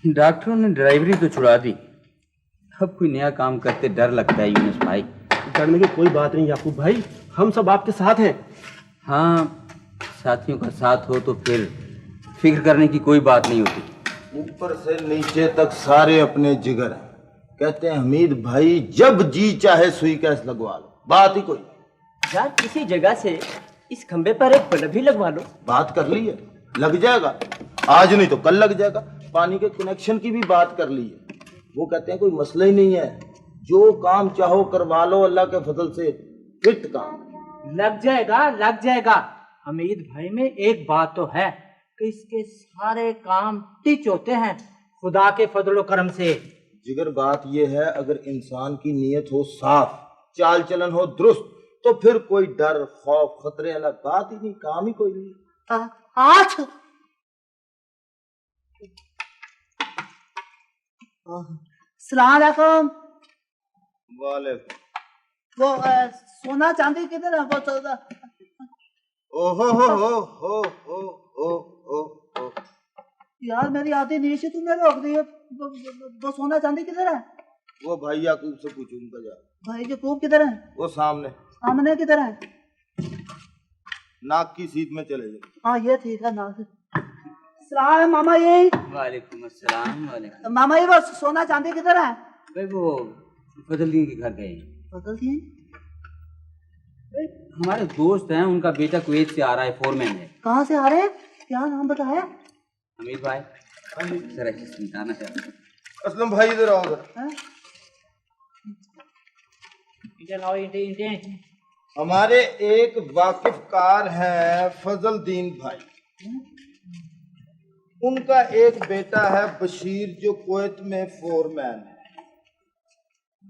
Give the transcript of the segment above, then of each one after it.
डॉक्टरों ने ड्राइवरी तो छुड़ा दी, अब कोई नया काम करते डर लगता है यूनुस भाई। डरने की कोई बात नहीं याकूब भाई, हम सब आपके साथ हैं। हाँ, साथियों का साथ हो तो फिर फिक्र करने की कोई बात नहीं होती। ऊपर से नीचे तक सारे अपने जिगर हैं। कहते हैं हमीद भाई जब जी चाहे सुई कैस लगवा लो, बात ही कोई। यार किसी जगह से इस खंबे पर एक बल्ब भी लगवा लो। बात कर ली है, लग जाएगा, आज नहीं तो कल लग जाएगा। पानी के कनेक्शन की भी बात कर ली है, वो कहते हैं कोई मसला ही नहीं है, जो काम चाहो करवा लो, अल्लाह के फजल से फिट काम लग जाएगा लग जाएगा। हमीद भाई में एक बात तो है कि इसके सारे काम टिच होते हैं खुदा के फजलो करम से। जिगर बात ये है, अगर इंसान की नीयत हो साफ, चाल चलन हो दुरुस्त, तो फिर कोई डर खौफ खतरे अलग बात ही नहीं, काम ही कोई नहीं। आज सलाम अलैकुम। वालेकुम। वो सोना चांदी किधर है? वो सौदा। ओहो हो। यार मेरी आधी नींद से तुमने रोक दी है। वो सोना चांदी किधर है? वो भाई याकूब से पूछो, उनका जा। भाई याकूब किधर है? वो सामने सामने किधर है? नाक की सीध में चले जाओ। हाँ ये ठीक है ना। सलाम मामा ये। वालेकुम अस्सलाम। वालेकुम। मामा ये वो सोना चांदी किधर है? भाई वो फजलदीन के घर गए। फजलदीन? हमारे दोस्त हैं, उनका बेटा कुवैत से आ रहा है, फोरमैन है। कहाँ से आ रहे हैं? क्या नाम बताया? हमीद भाई जरा समझाना चाहते। असलम भाई इधर आओ। हमारे एक वाकिफकार हैं फजलदीन भाई, उनका एक बेटा है बशीर जो कुवैत में फोरमैन है।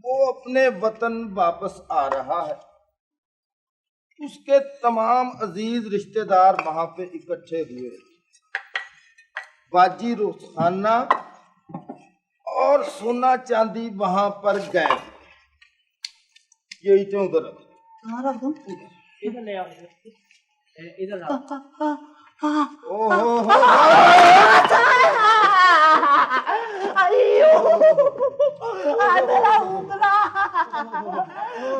वो अपने वतन वापस आ रहा है, उसके तमाम अजीज रिश्तेदार वहां पे इकट्ठे हुए, बाजी रुखाना और सोना चांदी वहां पर गए। यही तो उधर कहाँ रख दूँ? इधर ले आओ, इधर लाओ। ओहो मेरा उंगला,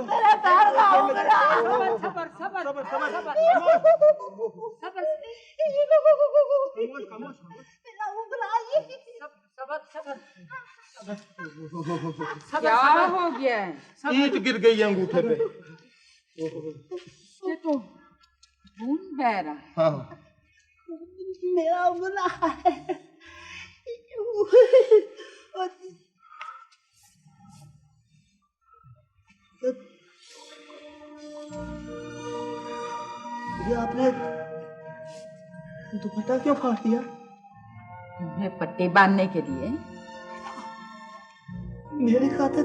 मेरा पैर का उंगला। सबर सबर सबर सबर मेरा उंगला। सबर। क्या हो गया है? ईंट गिर गई है अंगूठे पे। ये तो खून बह रहा है। हाँ मेरा उंगला है। ये आपने दुपट्टा क्यों फाड़ दिया? तुम्हें पट्टी बांधने के लिए। मेरी खातिर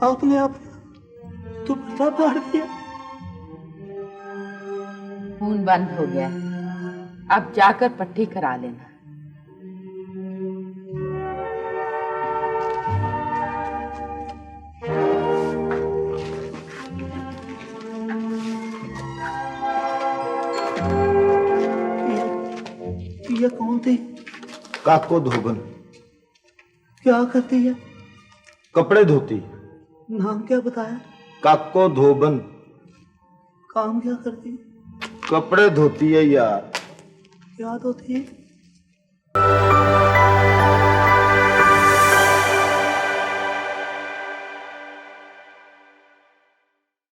आपने आप दुपट्टा फाड़ दिया? खून बंद हो गया, अब जाकर पट्टी करा लेना। ये कौन थी? काको धोबन। क्या करती है? कपड़े धोती। नाम क्या बताया? काको धोबन। काम क्या करती है? कपड़े धोती है यार। याद होती है?